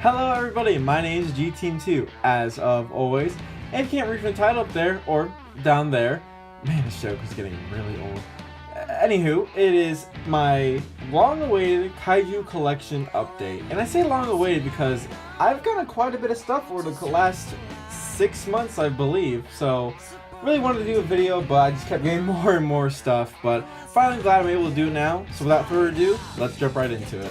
Hello everybody, my name is GTeam2, as of always, and you can't read from the title up there, or down there. Man, this joke is getting really old. Anywho, it is my long-awaited Kaiju collection update, and I say long-awaited because I've gotten quite a bit of stuff over the last 6 months, I believe, so really wanted to do a video, but I just kept getting more and more stuff, but finally glad I'm able to do it now, so without further ado, let's jump right into it.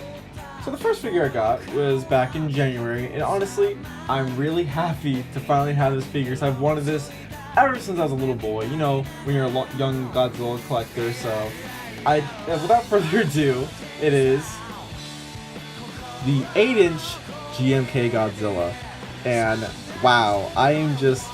So the first figure I got was back in January, and honestly, I'm really happy to finally have this figure. So I've wanted this ever since I was a little boy, you know, when you're a young Godzilla collector. So without further ado, it is the 8-inch GMK Godzilla. And wow, I am just,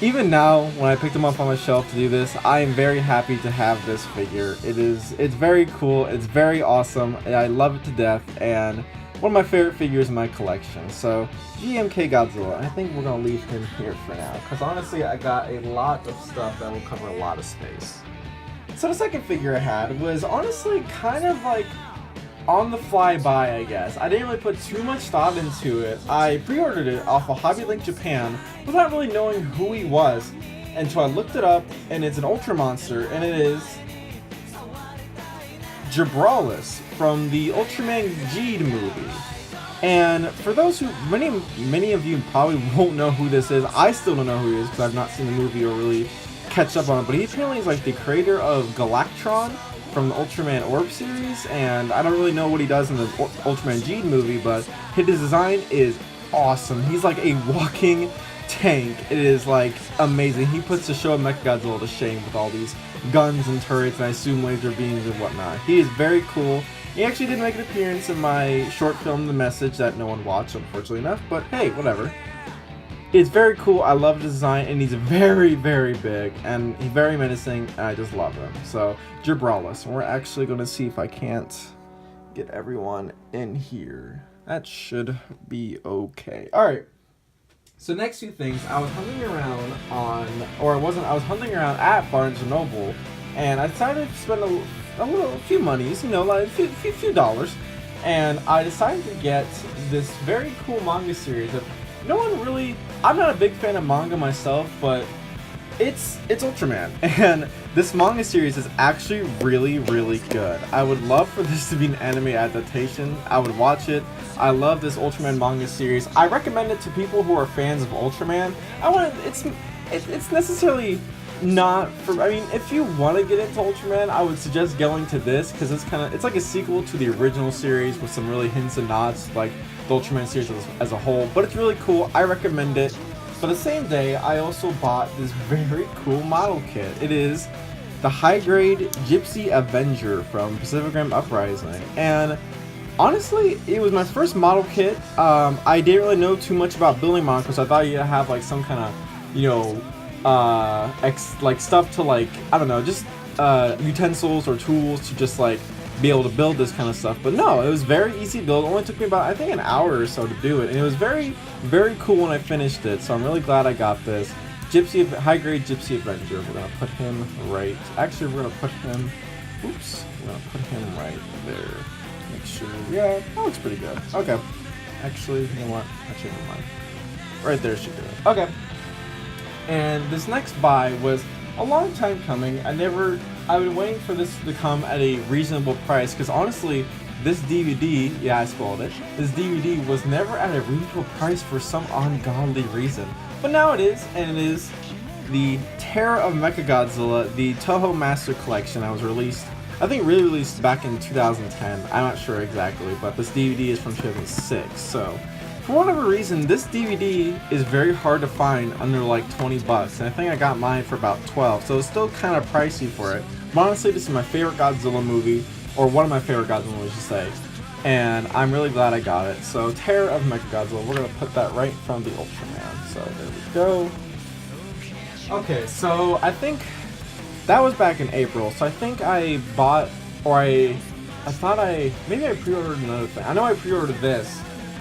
even now, when I picked him up on my shelf to do this, I am very happy to have this figure. It's very cool, it's very awesome, and I love it to death, and one of my favorite figures in my collection. So, GMK Godzilla, I think we're going to leave him here for now, because honestly, I got a lot of stuff that will cover a lot of space. So the second figure I had was honestly kind of like on the fly by, I guess. I didn't really put too much thought into it. I pre-ordered it off of Hobby Link Japan without really knowing who he was until I looked it up, and it's an Ultra Monster, and it is Gibralus from the Ultraman Geed movie. And for those who, many of you probably won't know who this is. I still don't know who he is because I've not seen the movie or really catch up on it, but he apparently is like the creator of Galactron from the Ultraman Orb series, and I don't really know what he does in the Ultraman Geed movie, but his design is awesome. He's like a walking tank. It is like amazing. He puts the show of Mechagodzilla to shame with all these guns and turrets, and I assume laser beams and whatnot. He is very cool. He actually did make an appearance in my short film, The Message, that no one watched, unfortunately enough, but hey, whatever. It's very cool. I love his design, and he's very, very big, and he's very menacing, and I just love him. So, Gibralus, and we're actually going to see if I can't get everyone in here. That should be okay. Alright, so next few things, I was hunting around I was hunting around at Barnes & Noble, and I decided to spend a few monies, you know, like a few dollars, and I decided to get this very cool manga series that no one really, I'm not a big fan of manga myself, but it's Ultraman, and this manga series is actually really, really good. I would love for this to be an anime adaptation. I would watch it. I love this Ultraman manga series. I recommend it to people who are fans of Ultraman. It's necessarily not for, I mean, if you want to get into Ultraman, I would suggest going to this, because it's like a sequel to the original series with some really hints and nods, like the Ultraman series as a whole, but it's really cool. I recommend it. But the same day, I also bought this very cool model kit. It is the high-grade Gypsy Avenger from Pacific Rim Uprising, and honestly, it was my first model kit. I didn't really know too much about building models, so I thought you'd have like some kind of, you know, like stuff to, like, I don't know, just utensils or tools to just like be able to build this kind of stuff. But no, it was very easy build. It only took me about, I think, an hour or so to do it, and it was very, very cool when I finished it. So I'm really glad I got this high-grade Gypsy Avenger. We're gonna put him right. Actually, we're gonna put him. Oops. We're gonna put him right there. Make sure. Yeah, that looks pretty good. Okay. Actually, you know what? Actually, never mind. Right there should do it. Okay. And this next buy was a long time coming. I've been waiting for this to come at a reasonable price, because honestly, this DVD, yeah, I spoiled it, this DVD was never at a reasonable price for some ungodly reason. But now it is, and it is the Terror of Mechagodzilla, the Toho Master Collection that was released, I think released back in 2010, I'm not sure exactly, but this DVD is from 2006, so for whatever reason, this DVD is very hard to find under like 20 bucks, and I think I got mine for about 12, so it's still kind of pricey for it. But honestly, this is my favorite Godzilla movie, or one of my favorite Godzilla movies to say, and I'm really glad I got it. So, Terror of Mechagodzilla, we're going to put that right in front of the Ultraman, so there we go. Okay, so I think that was back in April, so I think I bought, or maybe I pre-ordered another thing. I know I pre-ordered this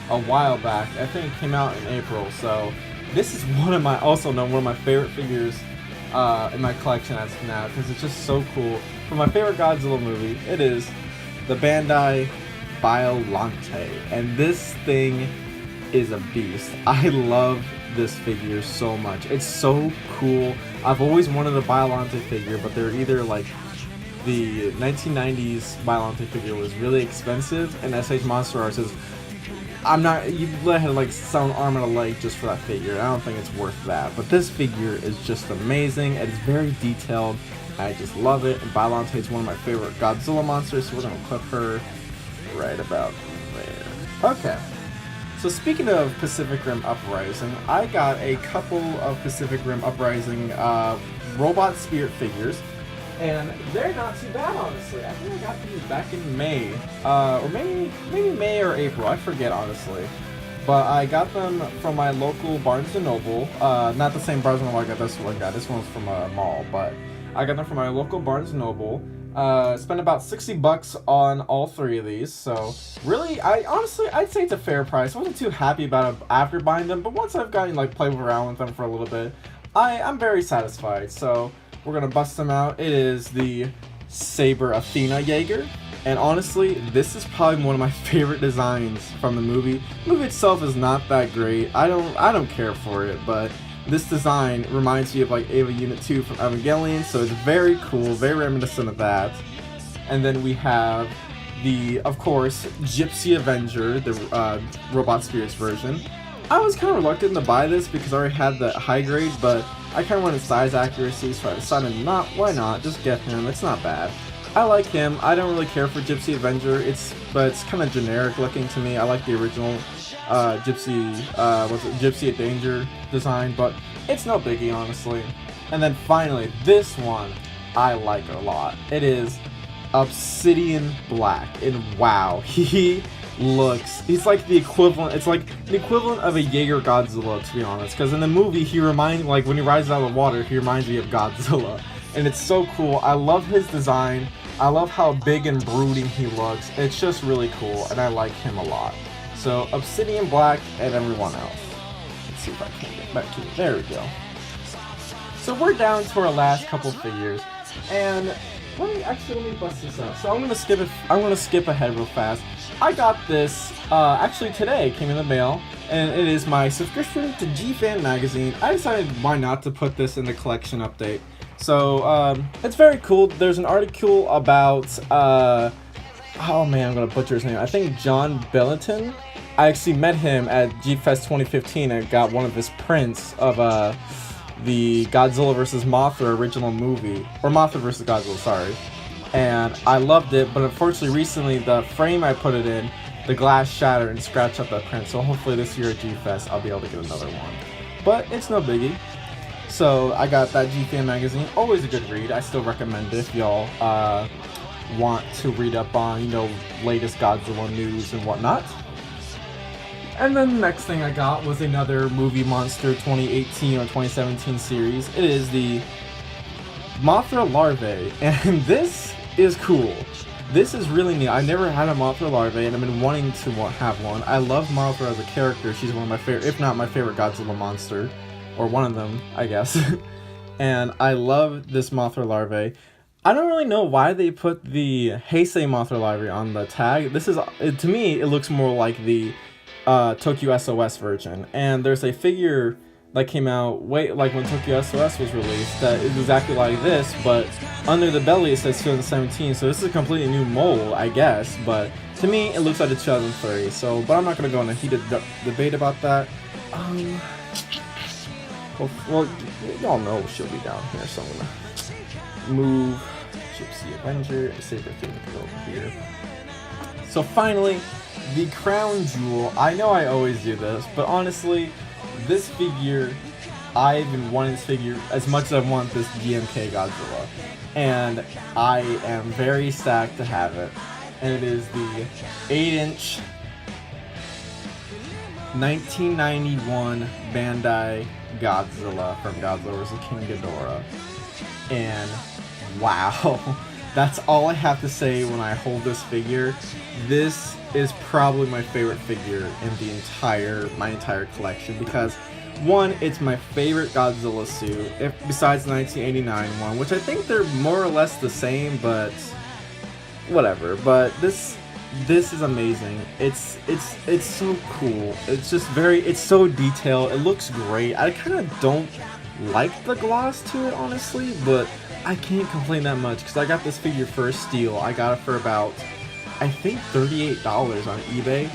a while back. I think it came out in April, so this is one of my favorite figures in my collection as of now, because it's just so cool. For my favorite Godzilla movie, it is the Bandai Biolante, and this thing is a beast. I love this figure so much. It's so cool. I've always wanted a Biollante figure, but they're either like the 1990s Biollante figure was really expensive, and SH Monster Arts is, I'm not, you let it like sell an arm and a leg just for that figure. I don't think it's worth that. But this figure is just amazing. It's very detailed. I just love it. And Biollante is one of my favorite Godzilla monsters, so we're gonna put her right about there. Okay. So speaking of Pacific Rim Uprising, I got a couple of Pacific Rim Uprising robot spirit figures, and they're not too bad, honestly. I think I got these back in May, or maybe May or April, I forget, honestly. But I got them from my local Barnes & Noble, not the same Barnes & Noble I got this one. This one's from a mall, but I got them from my local Barnes & Noble. Spent about $60 on all three of these, so really, I'd say it's a fair price. I wasn't too happy about it after buying them, but once I've gotten like played around with them for a little bit, I'm very satisfied. So we're gonna bust them out. It is the Saber Athena Jaeger, and honestly, this is probably one of my favorite designs from the movie. The movie itself is not that great. I don't care for it, but this design reminds me of like Eva Unit 2 from Evangelion, so it's very cool, very reminiscent of that. And then we have the, of course, Gypsy Avenger, the Robot Spirits version. I was kind of reluctant to buy this because I already had the high grade, but I kind of wanted size accuracy, so I decided why not, just get him, it's not bad. I like him. I don't really care for Gypsy Avenger, but it's kind of generic looking to me. I like the original Gypsy at Danger design, but it's no biggie, honestly. And then finally, this one I like a lot. It is Obsidian Black, and wow, he's like the equivalent, it's like the equivalent of a Jaeger Godzilla, to be honest, because in the movie he reminds, like when he rises out of the water, he reminds me of Godzilla, and it's so cool. I love his design. I love how big and brooding he looks. It's just really cool, and I like him a lot. So Obsidian Black and everyone else. Let's see if I can get back to it. There we go. So we're down to our last couple figures, and let me bust this up. So I'm gonna skip ahead real fast. I got this actually today. It came in the mail, and it is my subscription to G-Fan magazine. I decided why not to put this in the collection update. So it's very cool. There's an article about oh man, I'm gonna butcher his name. I think John Billington. I actually met him at G-Fest 2015 and got one of his prints of the Godzilla vs. Mothra original movie, or Mothra vs. Godzilla, sorry. And I loved it, but unfortunately recently the frame I put it in, the glass shattered and scratched up that print, so hopefully this year at G-Fest I'll be able to get another one. But it's no biggie. So I got that G-Fan magazine, always a good read. I still recommend it if y'all want to read up on, you know, latest Godzilla news and whatnot. And then the next thing I got was another Movie Monster 2018 or 2017 series. It is the Mothra Larvae, and this is cool. This is really neat. I never had a Mothra Larvae, and I've been wanting to have one. I love Mothra as a character. She's one of my favorite, if not my favorite Godzilla monster, or one of them, I guess. And I love this Mothra Larvae. I don't really know why they put the Heisei Mothra Larvae on the tag. This is, to me, it looks more like the Tokyo SOS version, and there's a figure that came out like when Tokyo SOS was released that is exactly like this, but under the belly it says 2017, so this is a completely new mold, I guess, but to me it looks like a 2003, so, but I'm not going to go in a heated debate about that. Well, y'all know she'll be down here, so I'm going to move Gypsy Avenger, Saber Thing over here. So finally, the crown jewel. I know I always do this, but honestly, this figure, I've been wanting this figure as much as I want this GMK Godzilla, and I am very stacked to have it. And it is the 8-inch 1991 Bandai Godzilla from Godzilla vs. King Ghidorah. And wow, that's all I have to say when I hold this figure. This is probably my favorite figure in my entire collection, because one, it's my favorite Godzilla suit, besides the 1989 one, which I think they're more or less the same, but whatever. But this This is amazing. It's so cool. It's just it's so detailed. It looks great. I kind of don't like the gloss to it, honestly, but I can't complain that much because I got this figure for a steal. I got it for about, I think, $38 on eBay,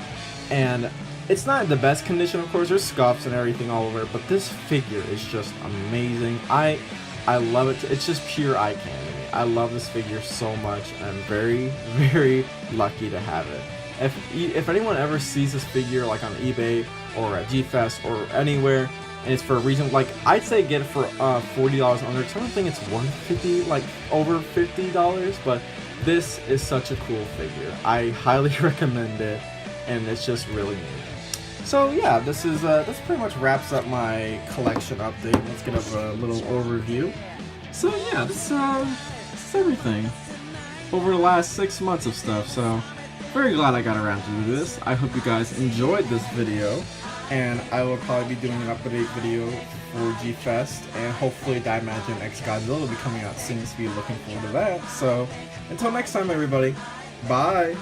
and it's not in the best condition, of course. There's scuffs and everything all over it, but this figure is just amazing. I love it. It's just pure eye candy. I love this figure so much, and I'm very, very lucky to have it. If anyone ever sees this figure like on eBay or at G-Fest or anywhere, and it's for a reason, like, I'd say get it for $40 under. I don't think it's worth 50, like over $50, but this is such a cool figure. I highly recommend it, and it's just really neat. So yeah, this pretty much wraps up my collection update. Let's get a little overview. So yeah, this is everything over the last 6 months of stuff. So very glad I got around to do this. I hope you guys enjoyed this video, and I will probably be doing an update video for G-Fest, and hopefully Dimension X Godzilla will be coming out soon, so be looking forward to that. So until next time, everybody, bye.